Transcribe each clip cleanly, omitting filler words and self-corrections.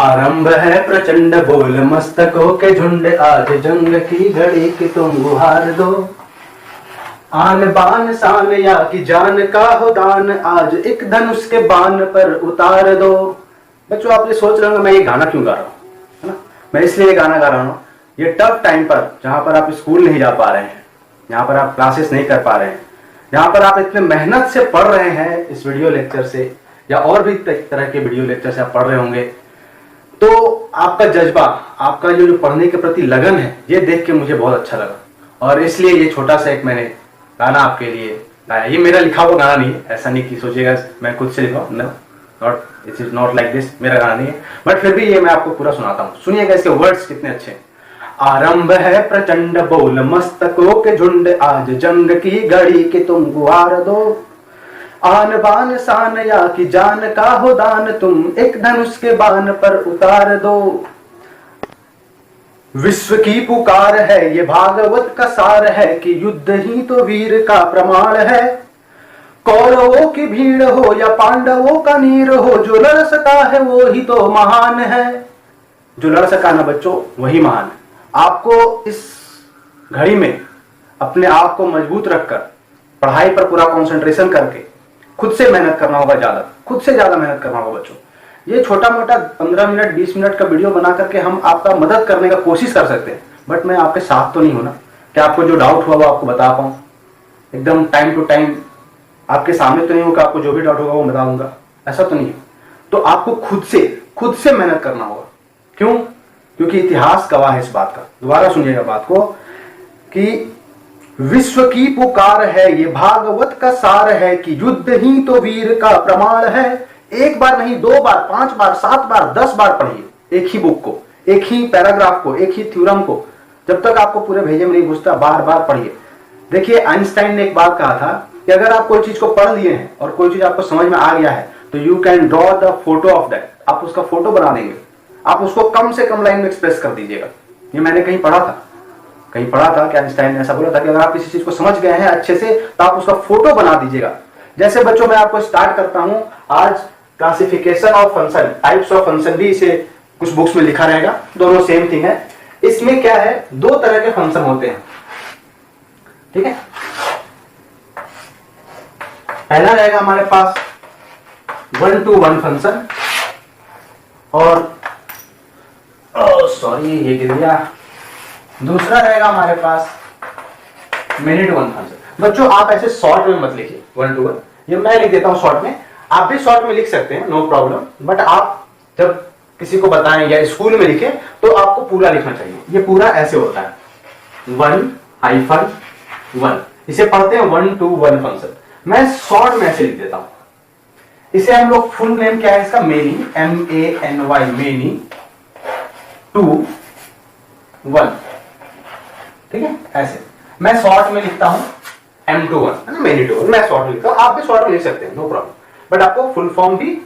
आरंभ है प्रचंड बोल मस्तकों के झुंड, आज जंग की घड़ी की तुम गुहार दो। आन बान शान या की जान का हो दान, आज एक धनुष के बाण पर उतार दो। बच्चों आप ये सोच रहे होंगे मैं ये गाना क्यों गा रहा हूँ, है ना? मैं इसलिए ये गाना गा रहा हूँ, ये टफ टाइम पर जहाँ पर आप स्कूल नहीं जा पा रहे हैं, जहाँ पर आप क्लासेस नहीं कर पा रहे हैं, जहाँ पर आप इतने मेहनत से पढ़ रहे हैं इस वीडियो लेक्चर से या और भी तरह के वीडियो लेक्चर से आप पढ़ रहे होंगे, तो आपका जज्बा, आपका जो पढ़ने के प्रति लगन है, ये देख के मुझे बहुत अच्छा लगा और इसलिए ये छोटा सा एक मैंने गाना आपके लिए गाया। ये मेरा लिखा हुआ गाना नहीं है, ऐसा नहीं कि सोचिएगा मैं खुद से लिखा, not, it is not like this, मेरा गाना नहीं है, बट फिर भी ये मैं आपको पूरा सुनाता हूँ। सुनिएगा इसके वर्ड्स कितने अच्छे हैं। आरंभ है प्रचंड बोल मस्तकों के झुंड, आज जंग की घड़ी के तुम गुहार दो। आन बान शान या की जान का हो दान, तुम एक धनुष के बाण पर उतार दो। विश्व की पुकार है ये भागवत का सार है, कि युद्ध ही तो वीर का प्रमाण है। कौरवों की भीड़ हो या पांडवों का नीर हो, जो लड़ सका है वो ही तो महान है। जो लड़ सका ना बच्चों, वही महान है। आपको इस घड़ी में अपने आप को मजबूत रखकर पढ़ाई पर पूरा कंसंट्रेशन करके खुद से मेहनत करना होगा, खुद से ज्यादा मेहनत करना होगा बच्चों। ये छोटा मोटा 15 मिनट 20 मिनट का वीडियो बना करके हम आपका मदद करने का कोशिश कर सकते हैं, बट मैं आपके साथ तो नहीं हूं ना कि आपको जो डाउट हुआ वो आपको बता पाऊं एकदम टाइम टू टाइम। आपके सामने तो नहीं होगा, आपको जो भी डाउट होगा वो बता दूंगा, ऐसा तो नहीं है। तो आपको खुद से मेहनत करना होगा। क्यों? क्योंकि इतिहास गवाह है इस बात का। दोबारा सुनिएगा बात को, कि विश्व की पुकार है ये भागवत का सार है, कि युद्ध ही तो वीर का प्रमाण है। एक बार नहीं, 2 बार, 5 बार, 7 बार, 10 बार पढ़िए एक ही बुक को, एक ही पैराग्राफ को, एक ही थ्योरम को, जब तक आपको पूरे भेजे में नहीं घुसता बार बार पढ़िए। देखिए आइंस्टाइन ने एक बात कहा था कि अगर आप कोई चीज को पढ़ लिए हैं और कोई चीज आपको समझ में आ गया है तो you can draw the photo of that, आप उसका फोटो बना देंगे, आप उसको कम से कम लाइन में एक्सप्रेस कर दीजिएगा। ये मैंने कहीं पढ़ा था कि आइंस्टाइन ने ऐसा बोला था कि अगर आप किसी चीज को समझ गए हैं अच्छे से तो आप उसका फोटो बना दीजिएगा। जैसे बच्चों मैं आपको स्टार्ट करता हूं आज classification of function, types of function, भी इसे कुछ बुक्स में लिखा रहेगा, दोनों सेम थिंग है। इसमें क्या है, 2 तरह के फंक्शन होते हैं, ठीक है। पहला रहेगा हमारे पास 1 to 1 फंक्शन और सॉरी ये गिर गया। दूसरा रहेगा हमारे पास मिनट 1 फंक्शन। बच्चों आप ऐसे शॉर्ट में मत लिखिए 1 to 1, ये मैं लिख देता हूं शॉर्ट में, आप भी शॉर्ट में लिख सकते हैं, नो प्रॉब्लम, बट आप जब किसी को बताएं या स्कूल में लिखें तो आपको पूरा लिखना चाहिए। ये पूरा ऐसे होता है 1-1, इसे पढ़ते हैं 1 to 1 फंक्शन। मैं शॉर्ट में ऐसे लिख देता हूं। इसे हम लोग फुल नेम क्या है इसका, मेनी, MANY, मेनी 2 1, ठीक है। ऐसे मैं शॉर्ट में लिखता हूं M to 1, है ना, मेनी टू 1, मैं शॉर्ट में लिखता हूं, आप भी शॉर्ट में लिख सकते हैं, नो प्रॉब्लम, बट आपको फुल फॉर्म भी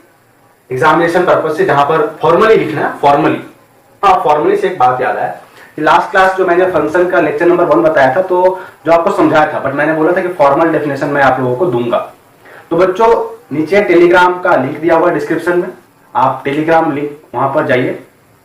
एग्जामिनेशन पर्पज से जहां पर फॉर्मली लिखना है, फॉर्मली से एक बात याद है कि लास्ट क्लास जो मैंने फंक्शन का लेक्चर नंबर 1 बताया था, तो जो आपको समझाया था, बट मैंने बोला था कि फॉर्मल डेफिनेशन मैं आप लोगों को दूंगा। तो बच्चों नीचे टेलीग्राम का लिंक दिया हुआ डिस्क्रिप्शन में, आप टेलीग्राम लिंक वहां पर जाइए,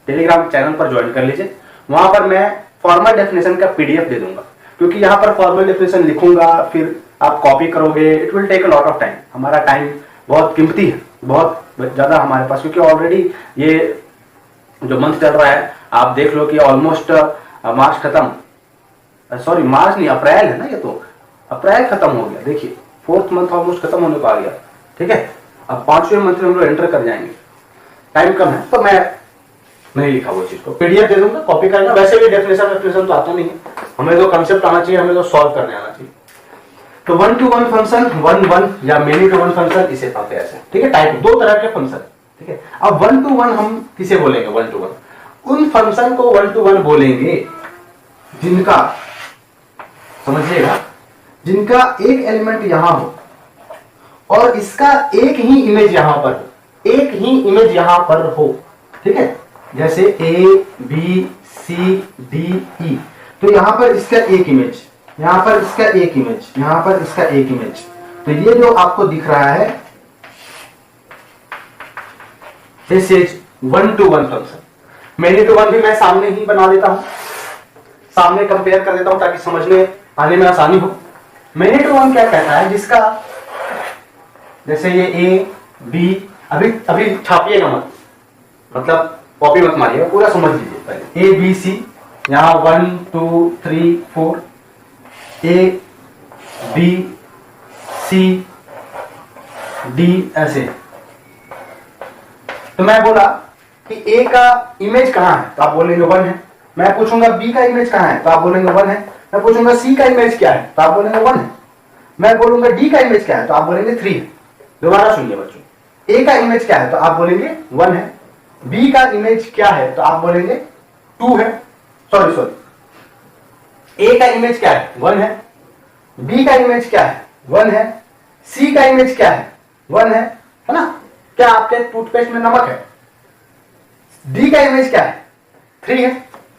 टेलीग्राम चैनल पर ज्वाइन कर लीजिए। वहां पर मैं फॉर्मल डेफिनेशन का PDF दे दूंगा, क्योंकि यहाँ पर फॉर्मल डेफिनेशन लिखूंगा, फिर आप कॉपी करोगे, it will take a lot of time. हमारा टाइम बहुत कीमती है, बहुत ज्यादा हमारे पास, क्योंकि ऑलरेडी ये जो मंथ चल रहा है आप देख लो कि ऑलमोस्ट मार्च खत्म, सॉरी मार्च नहीं, अप्रैल है ना, ये तो अप्रैल खत्म हो गया। देखिए 4th मंथ ऑलमोस्ट खत्म होने को आ गया, ठीक है। अब 5वें मंथ में हम लोग एंटर कर जाएंगे, टाइम कम है, तो मैं नहीं लिखा वो चीज को, PDF दे दूंगा, कॉपी करना। वैसे भी डेफिनेशन तो आता नहीं है, हमें तो कंसेप्ट आना चाहिए, हमें तो सॉल्व करने आना चाहिए। तो 1 to 1 फंक्शन, 1-1 या मेनी टू 1 फंक्शन, इसे पाते हैं ऐसे, ठीक है। टाइप 2 तरह के फंक्शन, ठीक है। अब 1 to 1 हम किसे बोलेंगे, 1 to 1 उन फंक्शन को 1 to 1 बोलेंगे जिनका, समझिएगा, जिनका एक एलिमेंट यहां हो और इसका एक ही इमेज यहां पर हो, एक ही इमेज यहां पर हो, ठीक है। जैसे ABCDE, तो यहां पर इसका एक इमेज, यहां पर इसका एक इमेज, यहां पर इसका एक इमेज। तो ये जो आपको दिख रहा है, this is 1 to 1 function. Many to one भी मैं सामने ही बना देता हूं, सामने कंपेयर कर देता हूं ताकि समझने आने में आसानी हो। मेनी टू वन क्या कहता है, जिसका जैसे ये ए बी, अभी छापिएगा मत, मतलब कॉपी मत मारिएगा, पूरा समझ लीजिए पहले। ए बी सी, यहां 1 2 3 4, ए बी सी डी ऐसे। तो मैं बोला कि ए का इमेज कहां है, तो आप बोलेंगे 1 है। मैं पूछूंगा बी का इमेज कहां है, तो आप बोलेंगे 1 है। मैं पूछूंगा सी का इमेज क्या है, तो आप बोलेंगे 1 है। मैं बोलूंगा डी का इमेज क्या है, तो आप बोलेंगे 3 है। दोबारा सुनिए बच्चों, ए का इमेज क्या है, तो आप बोलेंगे 1 है। बी का इमेज क्या है, तो आप बोलेंगे 2 है। सॉरी, ए का इमेज क्या है, 1 है। बी का इमेज क्या है, 1 है। सी का इमेज क्या है, 1 है ना। क्या आपके टूथपेस्ट में नमक है? डी का इमेज क्या है, 3 है।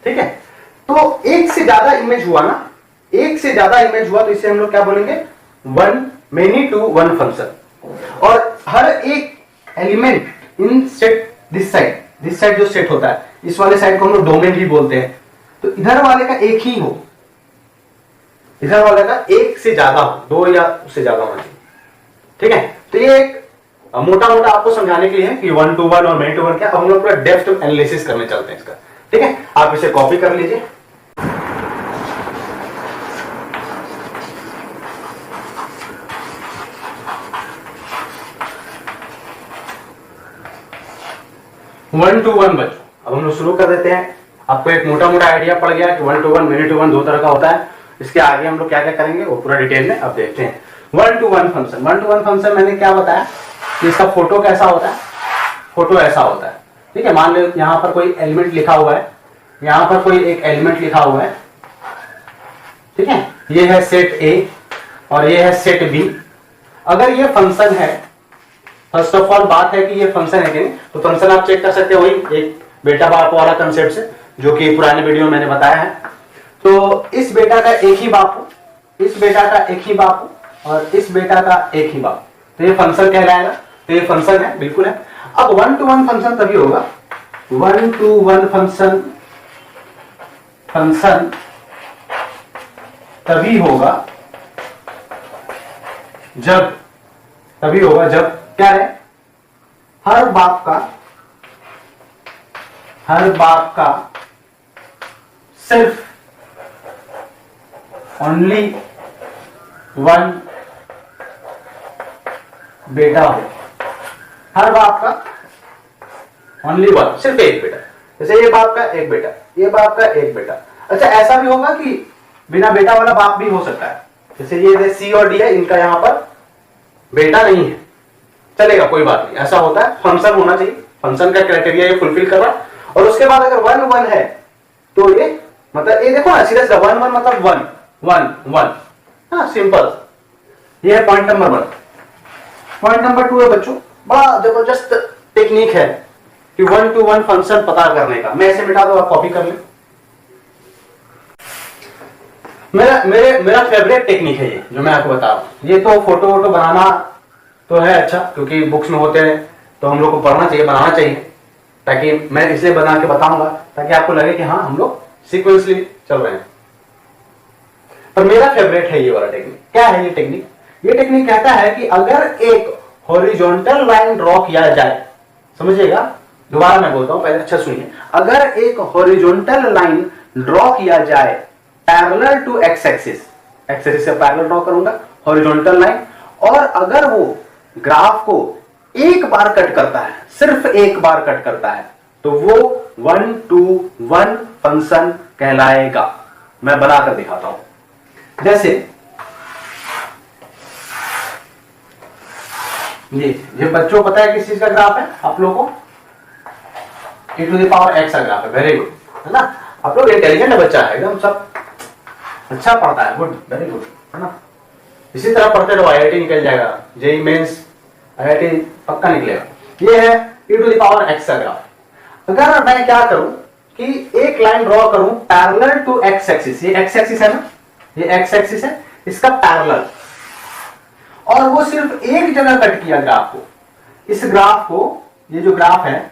ठीक है, तो एक से ज्यादा इमेज हुआ ना, एक से ज्यादा इमेज हुआ तो इसे हम लोग क्या बोलेंगे, 1 मेनी टू 1 फंक्शन। और हर एक element in set this side जो सेट होता है, इस वाले साइड को हम लोग डोमेन भी बोलते हैं। तो इधर वाले का एक ही हो, इधर वाले का एक से ज्यादा हो, 2 या उससे ज्यादा होना चाहिए। ठीक है, तो ये एक मोटा मोटा आपको समझाने के लिए है कि 1 to 1 और मेनी टू 1 क्या। अब हम लोग पूरा डेप्थ एनालिसिस करने चलते हैं इसका। ठीक है, आप इसे कॉपी कर लीजिए। वन टू वन बच्चों, अब हम लोग शुरू कर देते हैं। आपको एक मोटा मोटा आइडिया पड़ गया कि 1 to 1 मेनी टू 1 दो तरह का होता है। इसके आगे हम लोग क्या क्या करेंगे वो पूरा डिटेल में अब देखते हैं। 1 to 1 फंक्शन, 1 to 1 फंक्शन मैंने क्या बताया कि इसका फोटो कैसा होता है, फोटो ऐसा होता है। ठीक है, मान लो यहां पर कोई एलिमेंट लिखा हुआ है, यहां पर कोई एक एलिमेंट लिखा हुआ है। ठीक है, ये है सेट ए और ये है सेट बी। अगर ये फंक्शन है, फर्स्ट ऑफ ऑल बात है कि ये फंक्शन है कि नहीं, तो फंक्शन आप चेक कर सकते हो वही एक बेटा बाप वाला कंसेप्ट से, जो कि पुराने वीडियो में मैंने बताया है। तो इस बेटा का एक ही बाप हो, इस बेटा का एक ही बाप हो और इस बेटा का एक ही बाप, तो ये फंक्शन कहलाएगा। तो ये फंक्शन है, बिल्कुल है। अब 1 to 1 फंक्शन तभी होगा, 1 to 1 फंक्शन तभी होगा जब क्या है, हर बाप का सिर्फ ओनली 1 बेटा हो। हर बाप का ओनली 1, सिर्फ एक बेटा। जैसे ये बाप का एक बेटा, ये बाप का एक बेटा। अच्छा, ऐसा भी होगा कि बिना बेटा वाला बाप भी हो सकता है। जैसे ये सी और डी है, इनका यहां पर बेटा नहीं है, चलेगा, कोई बात नहीं, ऐसा होता है। फंक्शन होना चाहिए, फंक्शन का क्राइटेरिया ये फुलफिल कर रहा है। और उसके बाद अगर 1 1 है तो ये मतलब ये देखो ना, सीरियस 1 1 मतलब 1 1 1। हाँ, सिंपल। ये है पॉइंट नंबर 1। पॉइंट नंबर 2 है बच्चों, बड़ा जबरदस्त टेक्निक है कि 1 to 1 फंक्शन पता करने का। मैं ऐसे मिटा दो, आप कॉपी कर ले। मेरा फेवरेट टेक्निक है ये, जो मैं आपको बता रहा हूं। ये तो फोटो वोटो बनाना तो है अच्छा, क्योंकि बुक्स में होते हैं तो हम लोग को पढ़ना चाहिए, बनाना चाहिए, ताकि मैं इसलिए बना के बताऊंगा ताकि आपको लगे कि हाँ हम लोग सीक्वेंसली चल रहे हैं। पर मेरा फेवरेट है ये वाला टेक्निक। क्या है ये टेक्निक? ये टेक्निक कहता है कि अगर एक हॉरिजॉन्टल लाइन ड्रॉ किया जाए, समझिएगा, दोबारा मैं बोलता हूं, पहले अच्छा सुनिए। अगर एक हॉरिजॉन्टल लाइन ड्रॉ किया जाए parallel to x axis, x axis से पैरेलल ड्रॉ करूंगा हॉरिजॉन्टल लाइन, और अगर वो ग्राफ को एक बार कट करता है, सिर्फ एक बार कट करता है, तो वो 1 to 1 फंक्शन कहलाएगा। मैं बनाकर दिखाता हूं। जैसे ये बच्चों पता है किस चीज का ग्राफ है आप लोगों को? e⁻x का ग्राफ है। वेरी गुड, है ना? आप लोग इंटेलिजेंट बच्चा है एकदम, सब अच्छा पढ़ता है, गुड, वेरी गुड, है ना? इसी तरह पढ़ते रहो, IIT निकल जाएगा, जेई मेंस IIT पक्का निकलेगा। ये है e⁻x का ग्राफ। अगर मैं क्या करूं कि एक लाइन ड्रॉ करूं पैरेलल टू एक्स एक्सिस, ये एक्स एक्सिस है ना, ये एक्स एक्सिस है, इसका पैरेलल, और वो सिर्फ एक जगह कट किया ग्राफ को। इस ग्राफ को, ये जो ग्राफ है,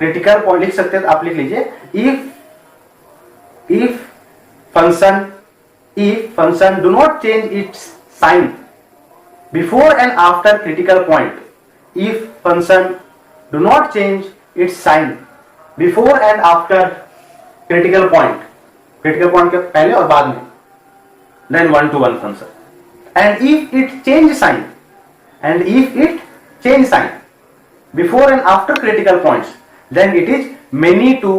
क्रिटिकल पॉइंट लिख सकते हैं तो आप लिख लीजिए if function do not change its sign before and after critical point, if function do not change its sign before and after critical point के पहले और बाद में, then 1 to 1 function. And if it change sign before and after critical points, then it is many to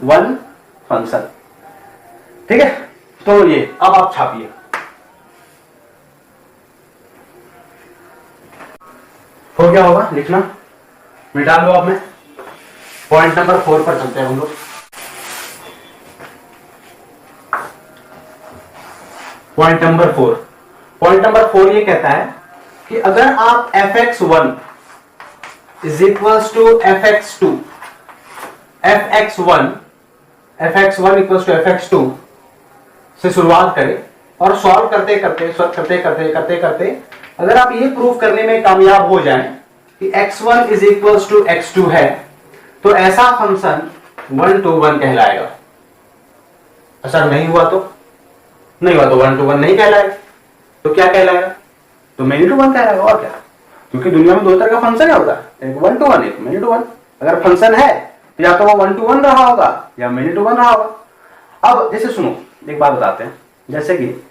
one function. ठीक है, तो ये अब आप छापिए. हो गया होगा लिखना, मिटा लो. अब मैं पॉइंट नंबर 4 पर चलते हैं हम लोग. पॉइंट नंबर 4 ये कहता है कि अगर आप fx1 is equals to fx2 equals to fx2 से शुरुआत करें और सॉल्व करते करते अगर आप ये प्रूव करने में कामयाब हो जाएं कि x1 is equals to x2 है, तो ऐसा फंक्शन 1 to 1 कहलाएगा. ऐसा नहीं हुआ तो 1 to 1 नहीं कहलाएगा. तो क्या कहलाएगा? तो मेनी टू 1 कहलाएगा. और क्या, क्योंकि दुनिया में 2 तरह का फंक्शन होता है, एक 1 to 1, एक मेनी टू 1. अगर फंक्शन है तो या तो वो 1 to 1 रहा होगा या मेनी टू 1 रहा होगा. अब जैसे सुनो, एक बात बताते हैं. जैसे कि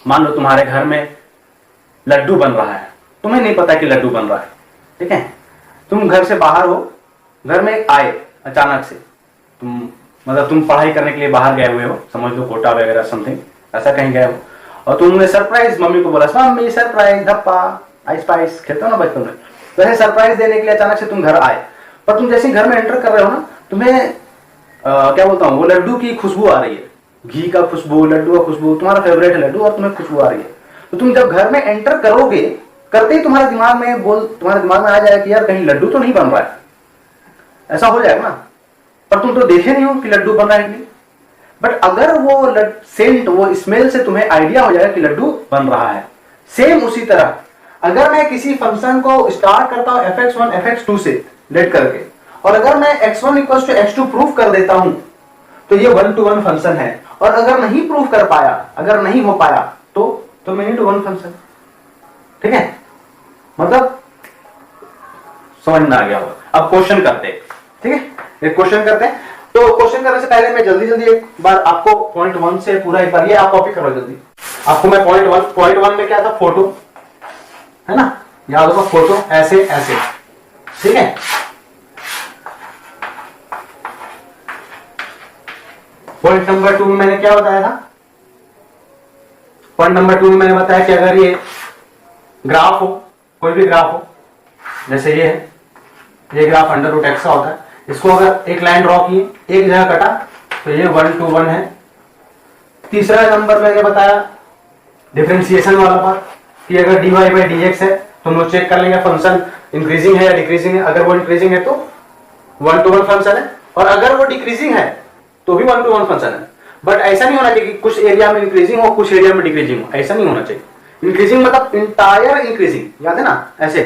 मान लो तुम्हारे घर में लड्डू बन रहा है, तुम्हें नहीं पता कि लड्डू बन रहा है, ठीक है. तुम घर से बाहर हो, घर में आए अचानक से, तुम पढ़ाई करने के लिए बाहर गए हुए हो, समझ लो कोटा वगैरह समथिंग ऐसा कहीं गए हो, और तुमने सरप्राइज मम्मी को बोला, मम्मी सरप्राइज धप्पा आइस पाइस खेलते हो ना बचपन में, वैसे सरप्राइज देने के लिए अचानक से तुम घर आए. पर तुम जैसे घर में एंटर कर रहे हो ना, तुम्हें क्या बोलता हूँ, वो लड्डू की खुशबू आ रही है, घी का खुशबू, लड्डू का खुशबू, तुम्हारा फेवरेट है लड्डू और तुम्हें खुशबू आ रही है. तो तुम जब घर में एंटर करोगे, करते ही तुम्हारे दिमाग में आ जाएगा कि यार कहीं लड्डू तो नहीं बन रहा है. ऐसा हो जाएगा ना. पर तुम तो देखे नहीं हो कि लड्डू बन रहा है नहीं. बट अगर वो सेंट, वो स्मेल से तुम्हें आइडिया हो जाएगा कि लड्डू बन रहा है. सेम उसी तरह अगर मैं किसी फंक्शन को स्टार्ट करता हूं fx1 fx2 से लेट करके, और अगर मैं x1 equal to x2 proof कर देता हूं, तो ये 1 to 1 फंक्शन है. और अगर नहीं प्रूफ कर पाया, अगर नहीं हो पाया, तो मेनी टू 1 फंक्शन. ठीक है, मतलब समझ में आ गया होगा. अब क्वेश्चन करते हैं. ठीक है, एक क्वेश्चन करते हैं. तो क्वेश्चन करने से पहले मैं जल्दी एक बार आपको पॉइंट 1 से पूरा एक बार ये आप कॉपी करो जल्दी. आपको मैं पॉइंट 1 में क्या था, फोटो है ना, याद होगा फोटो ऐसे ऐसे. ठीक है, पॉइंट नंबर 2 में मैंने क्या बताया था, पॉइंट नंबर 2 में मैंने बताया कि अगर ये ग्राफ हो, कोई भी ग्राफ हो, जैसे ये है, ये ग्राफ अंडर रूट एक्स का होता है, इसको अगर एक लाइन ड्रॉ की, एक जगह कटा, तो ये 1 to 1 है. तीसरा नंबर मैंने बताया डिफरेंशिएशन वाला पार्ट, कि अगर dy बाई dx है तो हम लोग चेक कर लेंगे फंक्शन इंक्रीजिंग है या डिक्रीजिंग है. अगर वो इंक्रीजिंग है तो 1 to 1 फंक्शन है, और अगर वो डिक्रीजिंग है तो भी 1 to 1 फंक्शन है. बट ऐसा नहीं होना चाहिए कि कुछ एरिया में इंक्रीजिंग हो, कुछ एरिया में डिक्रीजिंग हो. ऐसा नहीं होना चाहिए. इंक्रीजिंग मतलब इंटायर इंक्रीजिंग, याद है ना, ऐसे.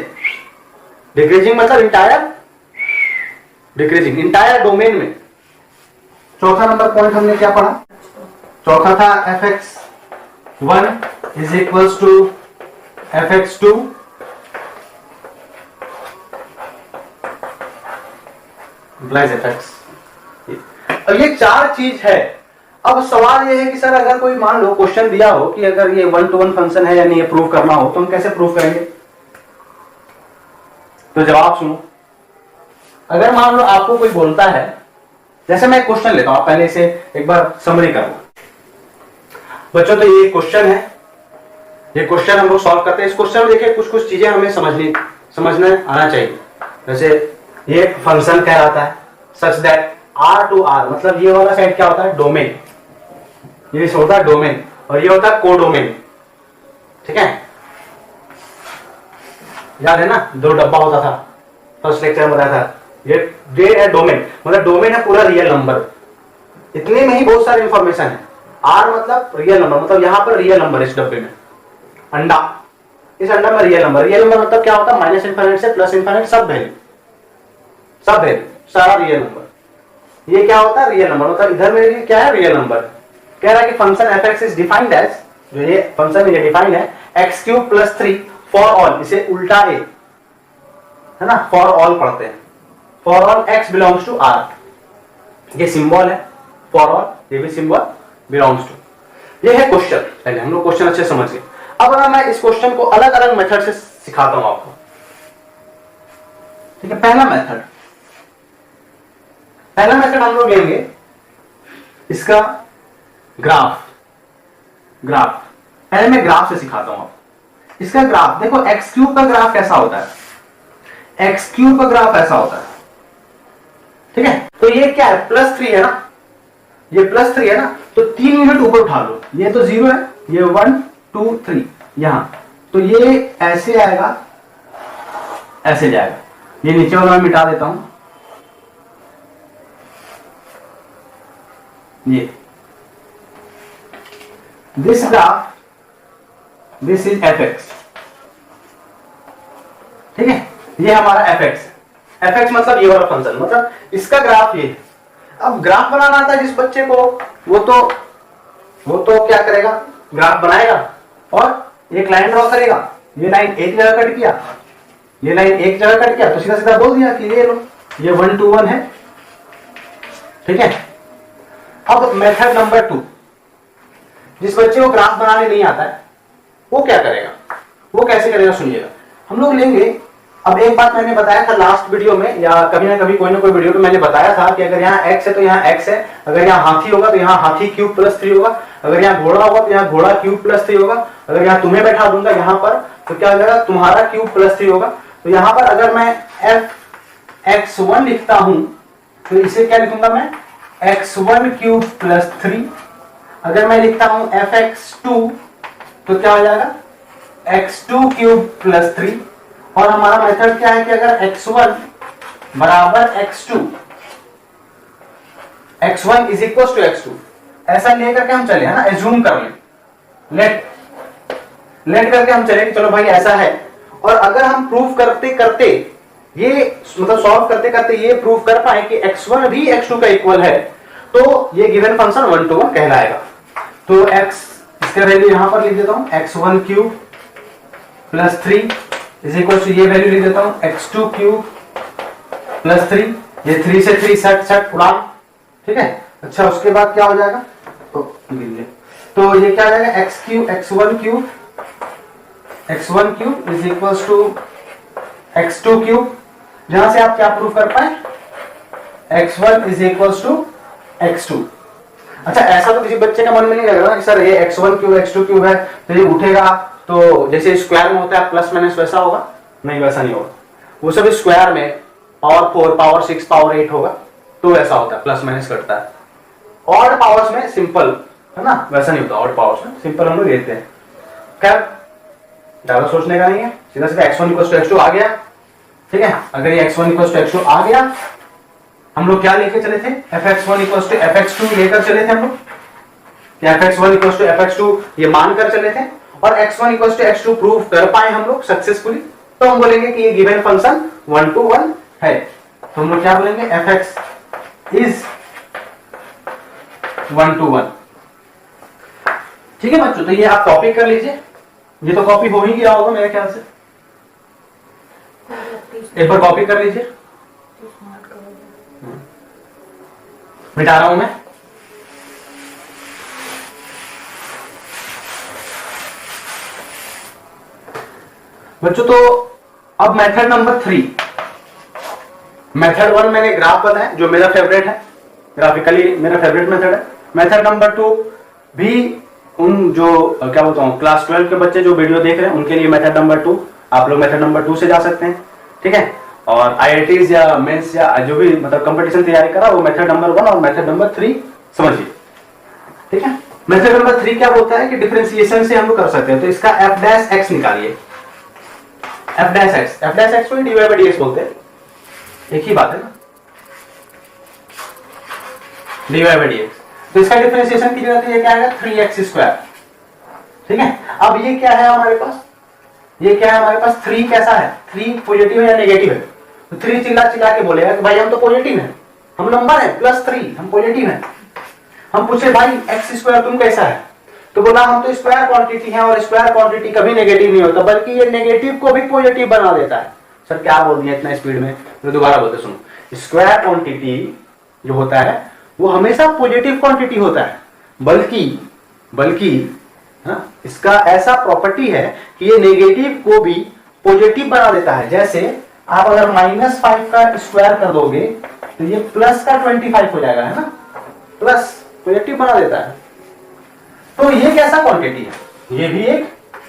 डिक्रीजिंग मतलब इंटायर डिक्रीजिंग, इंटायर डोमेन में. चौथा नंबर पॉइंट हमने क्या पढ़ा, चौथा था fx1 is equals to fx2 implies fx. अब ये 4 चीज है. अब सवाल ये है कि सर अगर कोई मान लो क्वेश्चन दिया हो कि अगर ये 1 to 1 फंक्शन है या नहीं, ये प्रूव करना हो, तो हम कैसे प्रूव करेंगे. तो जवाब सुनो. अगर मान लो आपको कोई बोलता है, जैसे मैं क्वेश्चन लेता हूं, आप पहले इसे एक बार समरी कर लो बच्चों. तो ये क्वेश्चन है, ये क्वेश्चन हम लोग सॉल्व करते हैं. इस क्वेश्चन में देखिए कुछ चीजें हमें समझने आना चाहिए. जैसे ये फंक्शन कहलाता है such that R to R, मतलब ये वाला साइड क्या होता है, डोमेन. ये होता है डोमेन, और ये होता है कोडोमेन. ठीक है, याद है ना, 2 डब्बा होता था, फर्स्ट लेक्चर में बताया था. ये है डोमेन, मतलब डोमेन है पूरा रियल नंबर. इतने में ही बहुत सारी इंफॉर्मेशन है. R मतलब रियल नंबर, मतलब यहां पर रियल नंबर इस डब्बे में, अंडा. इस अंडर में रियल नंबर मतलब क्या होता है, माइनस इनफाइनाइट से प्लस इनफाइनाइट सब वैल्यू सारा रियल नंबर। ये क्या होता है, रियल नंबर। मतलब इधर में क्या है, रियल नंबर। कह रहा है कि function f x is defined as, जो ये फंक्शन ये डिफाइंड है x cube plus 3 for all, इसे उल्टा ए है ना, फॉर ऑल पढ़ते हैं, for all x belongs to R, ये सिंबल है फॉर ऑल, ये भी सिंबल बिलोंग्स टू। ये है क्वेश्चन। पहले हम लोग क्वेश्चन अच्छे समझ गए। अब अगर मैं इस क्वेश्चन को अलग अलग मेथड से सिखाता हूं आपको, ठीक है। पहला मेथड हम लोग लेंगे इसका ग्राफ। पहले मैं ग्राफ से सिखाता हूं आपको। इसका ग्राफ देखो, एक्स क्यूब का ग्राफ कैसा होता है, एक्स क्यूब का ग्राफ ऐसा होता है, ठीक है। तो ये क्या है, +3 है ना, ये +3 है ना, तो 3 यूनिट ऊपर उठा लो, ये तो 0 है, ये 1 2 3 यहां, तो ये ऐसे आएगा, ऐसे जाएगा। ये नीचे वाला मैं मिटा देता हूं, ये this graph, this is F x, ठीक है। ये हमारा एफ एक्स मतलब ये वाला फंक्शन, मतलब इसका ग्राफ ये। अब ग्राफ बनाना आता है जिस बच्चे को, वो तो क्या करेगा, ग्राफ बनाएगा और एक लाइन ड्रॉ करेगा। ये लाइन एक जगह कट किया, ये लाइन एक जगह कट किया, तो सीधा सीधा बोल दिया कि ये लो, ये 1 2 1 है, ठीक है। अब मेथड नंबर 2, जिस बच्चे को ग्राफ बनाने नहीं आता है वो क्या करेगा, वो कैसे करेगा, सुनिएगा। हम लोग लेंगे, अब एक बात मैंने बताया था लास्ट वीडियो में, या कभी ना कभी कोई ना कोई वीडियो में मैंने बताया था कि अगर यहाँ x है तो यहाँ x है, अगर यहाँ हाथी होगा तो यहाँ हाथी क्यूब +3 होगा, अगर यहाँ घोड़ा होगा तो यहाँ घोड़ा क्यूब +3 होगा, अगर यहाँ तुम्हें बैठा दूंगा यहाँ पर तो क्या हो जाएगा, तुम्हारा क्यूब +3 होगा। तो यहाँ पर अगर मैं fx1 लिखता हूं तो इसे क्या लिखूंगा मैं, x1 क्यूब +3। अगर मैं लिखता हूं fx2 तो क्या हो जाएगा, x2 क्यूब +3। और हमारा मेथड क्या है कि अगर x1 बराबर x2, x1 is equal to x2, ऐसा लेकर के हम चले, है ना, एज्यूम कर लें, लेट करके हम चले कि चलो भाई ऐसा है। और अगर हम प्रूफ करते करते ये, मतलब सॉल्व करते करते ये प्रूफ कर पाए कि x1 भी x2 का इक्वल है, तो ये गिवन फंक्शन 1 to 1 कहलाएगा। तो x, इसका वैल्यू यहां पर लिख देता हूं, x1 cube +3 is equal to, ये वैल्यू लिख देता हूं x2 क्यूब +3, ये 3 से 3 सट उड़ा, ठीक है। अच्छा, उसके बाद क्या हो जाएगा, तो ये क्या आ जाएगा, x1 cube is equal to x2 cube, जहां से आप क्या प्रूव कर पाए, x1 is equal to x2। अच्छा, ऐसा तो किसी बच्चे का मन में नहीं लग रहा कि सर ये x1 क्यूब x2 क्यूब है तो ये उठेगा तो जैसे स्क्वायर में होता है प्लस माइनस वैसा होगा, नहीं वैसा नहीं होगा। वो सब स्क्वायर में पावर 4 पावर 6 पावर 8 होगा तो ऐसा होता है, प्लस माइनस करता है। ऑड पावर्स में सिंपल है ना, वैसा नहीं होता, ऑड पावर्स में सिंपल हम लोग लेते हैं। खैर ज्यादा सोचने का नहीं है, सीधा सीधा x1 इक्वल टू x2 आ गया, ठीक है। अगर ये x1 इक्वल टू x2 आ गया, हम लोग क्या लेके चले थे, fx1 इक्वल टू fx2 लेकर चले थे हम लोग, fx1 इक्वल टू fx2 ये मानकर चले थे, और x1 equal to x2 prove कर पाए हम लोग सक्सेसफुली, तो हम बोलेंगे कि ये गिवन फंक्शन 1 to 1 है। तो हम लोग क्या बोलेंगे, fx इज 1 to 1, ठीक है बच्चों। तो ये आप कॉपी कर लीजिए, ये तो कॉपी हो ही गया होगा मेरे ख्याल से, एक बार कॉपी कर लीजिए, मिटा रहा हूं मैं। बच्चों तो अब मेथड नंबर 3, मेथड 1 मैंने ग्राफ बताया जो मेरा फेवरेट है, ग्राफिकली मेरा फेवरेट मेथड है। मेथड नंबर 2 भी उन जो क्या बोलता हूँ क्लास 12 के बच्चे जो वीडियो देख रहे हैं उनके लिए मेथड नंबर 2, आप लोग मेथड नंबर 2 से जा सकते हैं, ठीक है। और IITs या मेंस या जो भी मतलब कंपटीशन तैयारी करा वो मेथड नंबर 1 और मेथड नंबर 3 समझिए, ठीक है। मेथड नंबर 3 क्या बोलता है कि डिफरेंशिएशन से हम लोग कर सकते हैं, तो इसका f' निकालिए, f' को dy/dx बोलते हैं, एक ही बात है ना, dy/dx। तो इसका डिफरेंशिएशन की जगह ये क्या आएगा, 3x², ठीक है। अब ये क्या है हमारे पास, ये क्या है हमारे पास 3 कैसा है, 3 पॉजिटिव है या नेगेटिव है? तो 3 चिल्ला चिल्ला के बोलेगा कि भाई हम तो पॉजिटिव हैं, हम नंबर है +3, हम पॉजिटिव हैं। हम पूछे भाई एक्स स्क्वायर तुम कैसा है, तो बोला हम तो स्क्वायर क्वांटिटी है, और स्क्वायर क्वांटिटी कभी नेगेटिव नहीं होता, बल्कि ये नेगेटिव को भी पॉजिटिव बना देता है। सर क्या बोल दिया इतना स्पीड में, तो दोबारा बोलते सुनो, स्क्वायर क्वांटिटी जो होता है वो हमेशा पॉजिटिव क्वांटिटी होता है, बल्कि इसका ऐसा प्रॉपर्टी है कि ये नेगेटिव को भी पॉजिटिव बना देता है। जैसे आप अगर -5 का स्क्वायर कर दोगे तो ये प्लस का 25 हो जाएगा, है ना, प्लस पॉजिटिव बना देता है। तो ये कैसा क्वांटिटी है, ये भी एक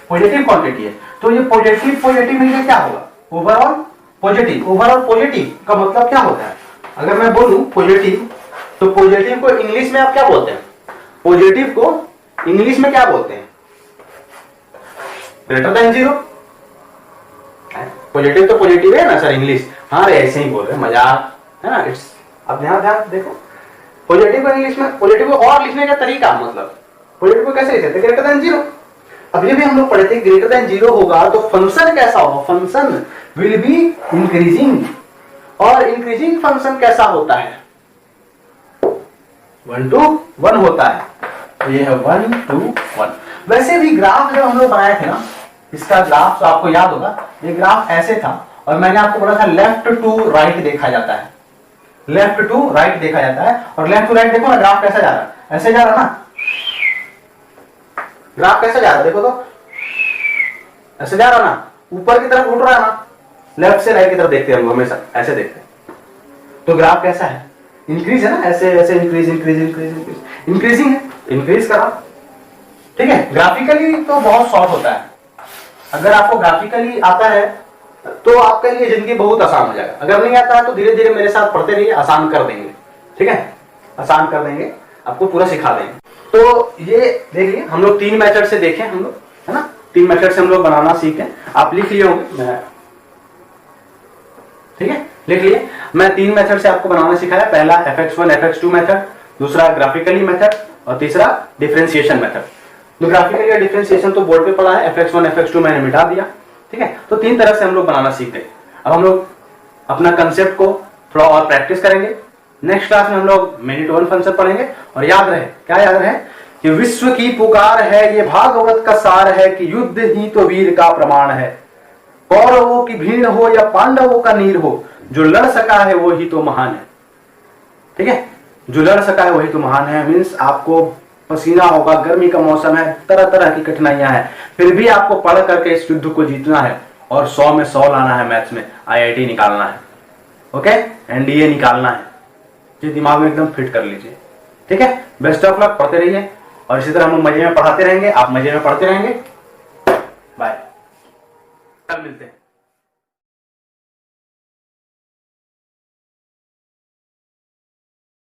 पॉजिटिव क्वांटिटी है। तो ये पॉजिटिव मिलकर क्या होगा, ओवरऑल पॉजिटिव। ओवरऑल पॉजिटिव का मतलब क्या होता है, अगर मैं बोलूं पॉजिटिव, तो पॉजिटिव को इंग्लिश में आप क्या बोलते हैं, पॉजिटिव को इंग्लिश में क्या बोलते हैं, >0। पॉजिटिव तो पॉजिटिव है ना सर इंग्लिश, हाँ रे ऐसे ही बोल रहे, मजाक है ना। इट्स अब ध्यान देखो, पॉजिटिव को इंग्लिश में, पॉजिटिव को और लिखने का तरीका, मतलब पॉजिटिव को कैसे लिखते हैं, >0। अब ये भी हम लोग पढ़े थे, >0 होगा तो फंक्शन कैसा होगा, फंक्शन विल बी इंक्रीजिंग। और इंक्रीजिंग फंक्शन कैसा होता है, 1 to 1 होता है। तो ये है 1 to 1। वैसे भी ग्राफ जब हम लोग बनाए थे ना, इसका ग्राफ तो आपको याद होगा, ये ग्राफ ऐसे था, और मैंने आपको बोला था लेफ्ट टू राइट देखा जाता है, लेफ्ट टू राइट देखा जाता है। और लेफ्ट टू राइट देखो ना, ग्राफ कैसा जा रहा है, ऐसे जा रहा है ना, ग्राफ कैसे जा रहा है देखो तो, ऐसे जा रहा है ना, ऊपर की तरफ उठ रहा है ना, लेफ्ट से राइट की तरफ देखते हैं हम हमेशा ऐसे देखते हैं। तो ग्राफ कैसा है, इंक्रीज है ना, ऐसे ऐसे इंक्रीजिंग है, इंक्रीज करा, ठीक है। ग्राफिकली तो बहुत शॉर्ट होता है, अगर आपको ग्राफिकली आता है तो आपके लिए जिंदगी बहुत आसान हो जाएगा, अगर नहीं आता है तो धीरे धीरे मेरे साथ पढ़ते रहिए, आसान कर देंगे, ठीक है, आसान कर देंगे, आपको पूरा सिखा देंगे। तो ये देखिए हम लोग 3 मेथड से देखें, हम लोग है ना, 3 मेथड से हम लोग बनाना सीखें। आप लिख लिए होंगे, मैं ठीक है लिख लिए, मैं 3 मेथड से आपको बनाना सिखाया। पहला fx1 fx2 मेथड, दूसरा ग्राफिकली मेथड, और तीसरा डिफरेंशिएशन मेथड। तो ग्राफिकली या डिफरेंशिएशन तो बोर्ड पे पढ़ा है, fx1 fx2 मैंने मिटा दिया, ठीक है। तो 3 तरह से हम लोग बनाना सीखते हैं। अब हम लोग अपना कंसेप्ट को थोड़ा और प्रैक्टिस करेंगे। नेक्स्ट क्लास में हम लोग मिनट 1 फंक्शन पढ़ेंगे। और याद रहे, क्या याद रहे, कि विश्व की पुकार है, ये भागवत का सार है, कि युद्ध ही तो वीर का प्रमाण है। कौरवों की भीड़ हो या पांडवों का नीर हो, जो लड़ सका है वो ही तो महान है, ठीक है, जो लड़ सका है वही तो महान है। मीन्स आपको पसीना होगा, गर्मी का मौसम है, तरह तरह की कठिनाइयां हैं, फिर भी आपको पढ़ करके इस युद्ध को जीतना है, और 100 में 100 लाना है, मैथ्स में IIT निकालना है, ओके, NDA निकालना है। ये दिमाग में एकदम फिट कर लीजिए, ठीक है। बेस्ट ऑफ लक, पढ़ते रहिए, और इसी तरह हम मजे में पढ़ाते रहेंगे, आप मजे में पढ़ते रहेंगे। बाय, कल मिलते हैं।